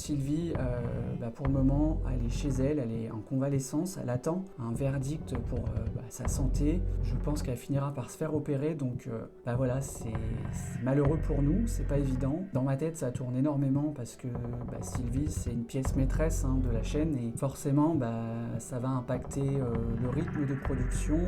Sylvie, pour le moment, elle est chez elle, elle est en convalescence, elle attend un verdict pour sa santé. Je pense qu'elle finira par se faire opérer, donc voilà, c'est malheureux pour nous, c'est pas évident. Dans ma tête, ça tourne énormément parce que Sylvie, c'est une pièce maîtresse de la chaîne et forcément, ça va impacter le rythme de production.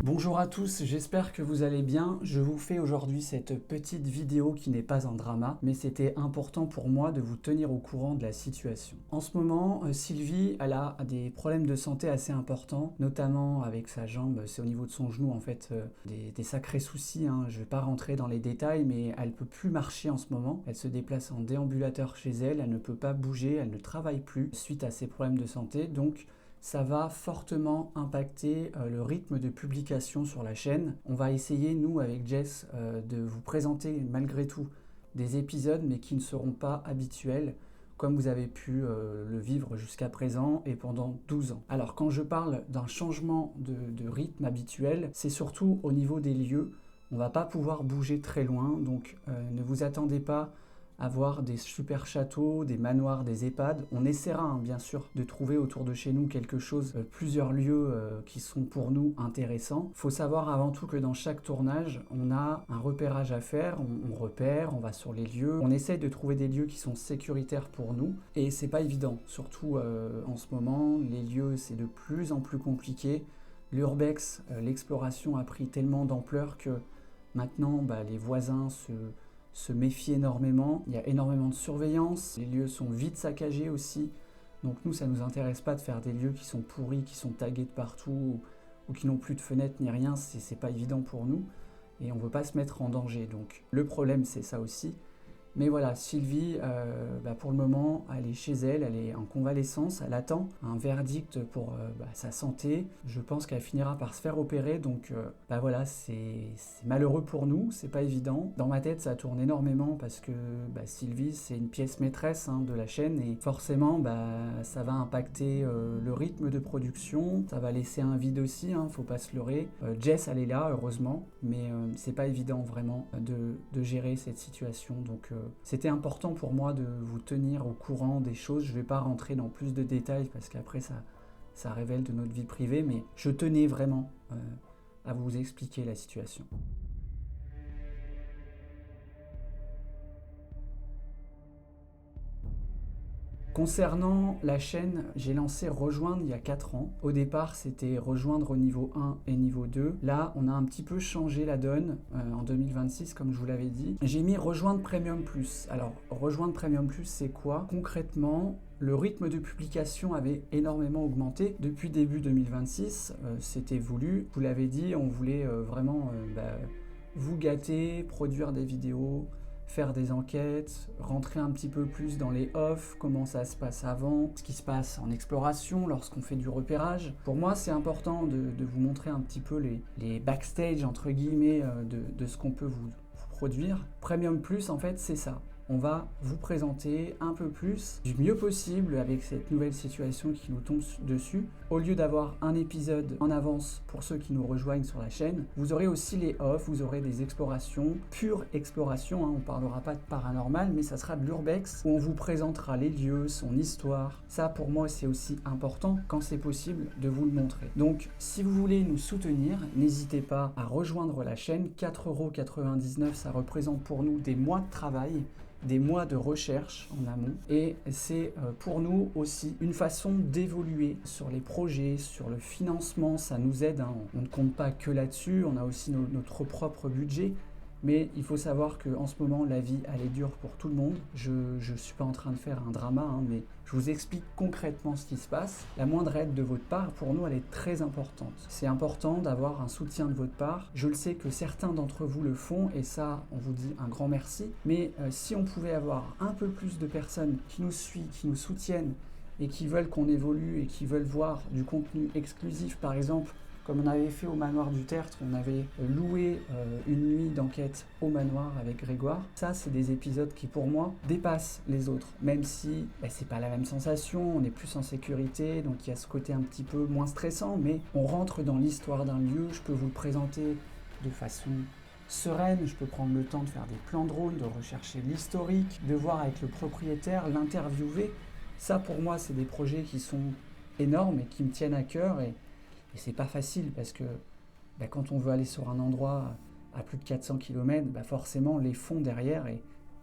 Bonjour à tous, j'espère que vous allez bien. Je vous fais aujourd'hui cette petite vidéo qui n'est pas un drama, mais c'était important pour moi de vous tenir au courant de la situation. En ce moment, Sylvie, elle a des problèmes de santé assez importants, notamment avec sa jambe, c'est au niveau de son genou en fait, des sacrés soucis. Je ne vais pas rentrer dans les détails, mais elle ne peut plus marcher en ce moment. Elle se déplace en déambulateur chez elle, elle ne peut pas bouger, elle ne travaille plus suite à ses problèmes de santé, donc ça va fortement impacter le rythme de publication sur la chaîne. On va essayer, nous, avec Jess, de vous présenter malgré tout des épisodes, mais qui ne seront pas habituels, comme vous avez pu le vivre jusqu'à présent et pendant 12 ans. Alors, quand je parle d'un changement de rythme habituel, c'est surtout au niveau des lieux. On ne va pas pouvoir bouger très loin, donc ne vous attendez pas à voir des super châteaux, des manoirs, des EHPAD. On essaiera bien sûr de trouver autour de chez nous quelque chose, plusieurs lieux qui sont pour nous intéressants. Il faut savoir avant tout que dans chaque tournage, on a un repérage à faire, on repère, on va sur les lieux, on essaye de trouver des lieux qui sont sécuritaires pour nous et c'est pas évident, surtout en ce moment, les lieux c'est de plus en plus compliqué. L'urbex, l'exploration a pris tellement d'ampleur que maintenant les voisins se méfient énormément, il y a énormément de surveillance, les lieux sont vite saccagés aussi, donc nous ça nous intéresse pas de faire des lieux qui sont pourris, qui sont tagués de partout, ou qui n'ont plus de fenêtres ni rien, c'est pas évident pour nous, et on veut pas se mettre en danger, donc le problème c'est ça aussi. Mais voilà, Sylvie, pour le moment, elle est chez elle, elle est en convalescence, elle attend un verdict pour sa santé. Je pense qu'elle finira par se faire opérer, donc voilà, c'est malheureux pour nous, c'est pas évident. Dans ma tête, ça tourne énormément parce que Sylvie, c'est une pièce maîtresse de la chaîne et forcément, ça va impacter le rythme de production, ça va laisser un vide aussi, faut pas se leurrer. Jess, elle est là, heureusement, mais c'est pas évident vraiment de gérer cette situation, donc c'était important pour moi de vous tenir au courant des choses. Je ne vais pas rentrer dans plus de détails parce qu'après ça révèle de notre vie privée, mais je tenais vraiment à vous expliquer la situation. Concernant la chaîne, j'ai lancé Rejoindre il y a 4 ans. Au départ, c'était Rejoindre au niveau 1 et niveau 2. Là, on a un petit peu changé la donne en 2026, comme je vous l'avais dit. J'ai mis Rejoindre Premium Plus. Alors, Rejoindre Premium Plus, c'est quoi? Concrètement, le rythme de publication avait énormément augmenté depuis début 2026. C'était voulu. Je vous l'avais dit, on voulait vraiment vous gâter, produire des vidéos, faire des enquêtes, rentrer un petit peu plus dans les off, comment ça se passe avant, ce qui se passe en exploration lorsqu'on fait du repérage. Pour moi, c'est important de vous montrer un petit peu les backstage, entre guillemets, de ce qu'on peut vous produire. Premium Plus, en fait, c'est ça. On va vous présenter un peu plus, du mieux possible avec cette nouvelle situation qui nous tombe dessus. Au lieu d'avoir un épisode en avance pour ceux qui nous rejoignent sur la chaîne, vous aurez aussi les off, vous aurez des explorations, pure exploration, on ne parlera pas de paranormal, mais ça sera de l'urbex, où on vous présentera les lieux, son histoire. Ça, pour moi, c'est aussi important, quand c'est possible, de vous le montrer. Donc, si vous voulez nous soutenir, n'hésitez pas à rejoindre la chaîne. 4,99 €, ça représente pour nous des mois de travail, des mois de recherche en amont, et c'est pour nous aussi une façon d'évoluer sur les projets, sur le financement. Ça nous aide, on ne compte pas que là-dessus, on a aussi notre propre budget, mais il faut savoir qu'en ce moment la vie elle est dure pour tout le monde. Je suis pas en train de faire un drama, mais je vous explique concrètement ce qui se passe. La moindre aide de votre part, pour nous, elle est très importante. C'est important d'avoir un soutien de votre part. Je le sais que certains d'entre vous le font et ça, on vous dit un grand merci. Mais si on pouvait avoir un peu plus de personnes qui nous suivent, qui nous soutiennent et qui veulent qu'on évolue et qui veulent voir du contenu exclusif, par exemple, comme on avait fait au manoir du Tertre, on avait loué une nuit d'enquête au manoir avec Grégoire. Ça, c'est des épisodes qui, pour moi, dépassent les autres. Même si c'est pas la même sensation, on est plus en sécurité, donc il y a ce côté un petit peu moins stressant, mais on rentre dans l'histoire d'un lieu, je peux vous le présenter de façon sereine, je peux prendre le temps de faire des plans drone, de rechercher l'historique, de voir avec le propriétaire, l'interviewer. Ça pour moi c'est des projets qui sont énormes et qui me tiennent à cœur et c'est pas facile parce que quand on veut aller sur un endroit à plus de 400 km, forcément les fonds derrière et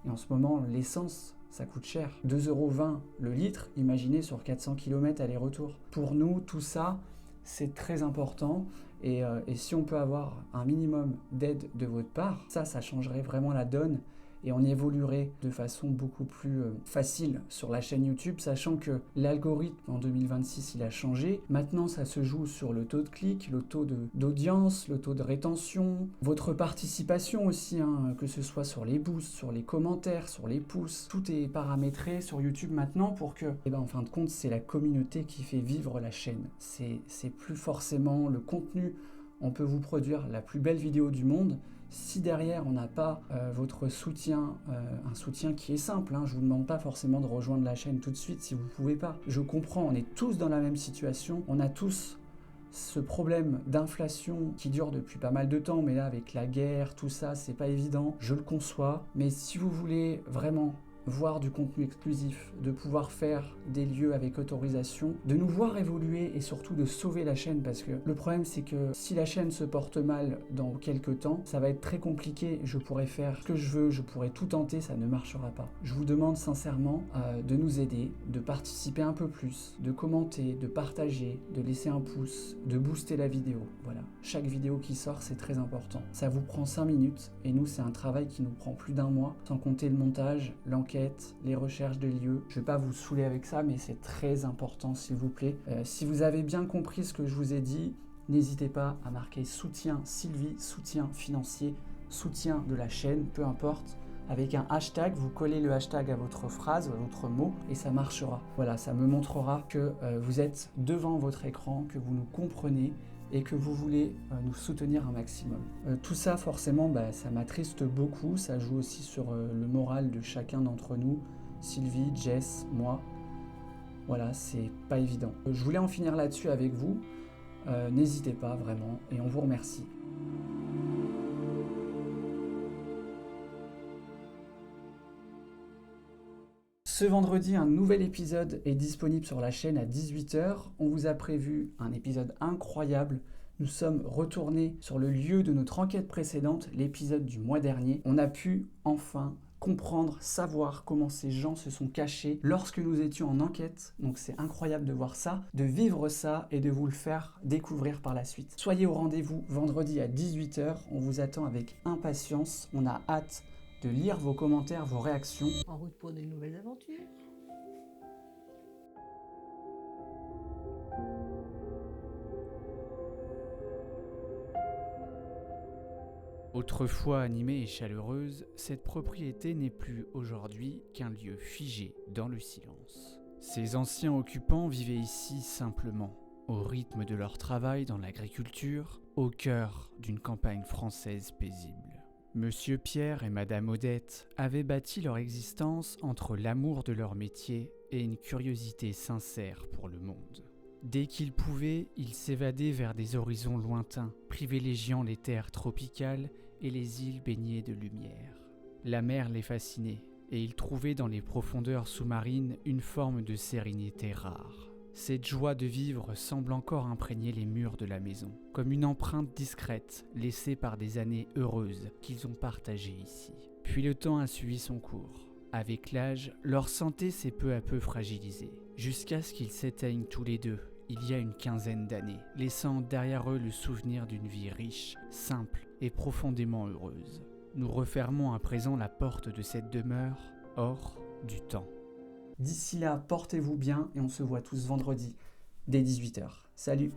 en ce moment l'essence ça coûte cher. 2,20 € le litre, imaginez sur 400 km aller-retour. Pour nous tout ça c'est très important et si on peut avoir un minimum d'aide de votre part, ça changerait vraiment la donne et on y évoluerait de façon beaucoup plus facile sur la chaîne YouTube, sachant que l'algorithme en 2026 il a changé. Maintenant ça se joue sur le taux de clic, le taux d'audience, le taux de rétention, votre participation aussi, que ce soit sur les boosts, sur les commentaires, sur les pouces, tout est paramétré sur YouTube maintenant pour que, en fin de compte, c'est la communauté qui fait vivre la chaîne. C'est plus forcément le contenu. On peut vous produire la plus belle vidéo du monde. Si derrière on n'a pas votre soutien, un soutien qui est simple, je ne vous demande pas forcément de rejoindre la chaîne tout de suite si vous ne pouvez pas. Je comprends, on est tous dans la même situation, on a tous ce problème d'inflation qui dure depuis pas mal de temps, mais là avec la guerre, tout ça, c'est pas évident, je le conçois. Mais si vous voulez vraiment voir du contenu exclusif, de pouvoir faire des lieux avec autorisation, de nous voir évoluer et surtout de sauver la chaîne parce que le problème c'est que si la chaîne se porte mal dans quelques temps, ça va être très compliqué, je pourrais faire ce que je veux, je pourrais tout tenter, ça ne marchera pas. Je vous demande sincèrement de nous aider, de participer un peu plus, de commenter, de partager, de laisser un pouce, de booster la vidéo. Voilà, chaque vidéo qui sort c'est très important. Ça vous prend 5 minutes et nous c'est un travail qui nous prend plus d'1 mois, sans compter le montage, l'enquête, les recherches de lieux. Je ne vais pas vous saouler avec ça, mais c'est très important, s'il vous plaît. Si vous avez bien compris ce que je vous ai dit, n'hésitez pas à marquer soutien Sylvie, soutien financier, soutien de la chaîne, peu importe. Avec un hashtag, vous collez le hashtag à votre phrase, à votre mot, et ça marchera. Voilà, ça me montrera que vous êtes devant votre écran, que vous nous comprenez, et que vous voulez nous soutenir un maximum. Tout ça, forcément, ça m'attriste beaucoup. Ça joue aussi sur le moral de chacun d'entre nous. Sylvie, Jess, moi. Voilà, c'est pas évident. Je voulais en finir là-dessus avec vous. N'hésitez pas, vraiment, et on vous remercie. Ce vendredi, un nouvel épisode est disponible sur la chaîne à 18 h. On vous a prévu un épisode incroyable. Nous sommes retournés sur le lieu de notre enquête précédente, l'épisode du mois dernier. On a pu enfin comprendre, savoir comment ces gens se sont cachés lorsque nous étions en enquête. Donc c'est incroyable de voir ça, de vivre ça et de vous le faire découvrir par la suite. Soyez au rendez-vous vendredi à 18 h. On vous attend avec impatience. On a hâte de lire vos commentaires, vos réactions. En route pour de nouvelles aventures. Autrefois animée et chaleureuse, cette propriété n'est plus aujourd'hui qu'un lieu figé dans le silence. Ses anciens occupants vivaient ici simplement, au rythme de leur travail dans l'agriculture, au cœur d'une campagne française paisible. Monsieur Pierre et Madame Odette avaient bâti leur existence entre l'amour de leur métier et une curiosité sincère pour le monde. Dès qu'ils pouvaient, ils s'évadaient vers des horizons lointains, privilégiant les terres tropicales et les îles baignées de lumière. La mer les fascinait, et ils trouvaient dans les profondeurs sous-marines une forme de sérénité rare. Cette joie de vivre semble encore imprégner les murs de la maison, comme une empreinte discrète laissée par des années heureuses qu'ils ont partagées ici. Puis le temps a suivi son cours. Avec l'âge, leur santé s'est peu à peu fragilisée, jusqu'à ce qu'ils s'éteignent tous les deux, il y a une quinzaine d'années, laissant derrière eux le souvenir d'une vie riche, simple et profondément heureuse. Nous refermons à présent la porte de cette demeure hors du temps. D'ici là, portez-vous bien et on se voit tous vendredi dès 18 h. Salut!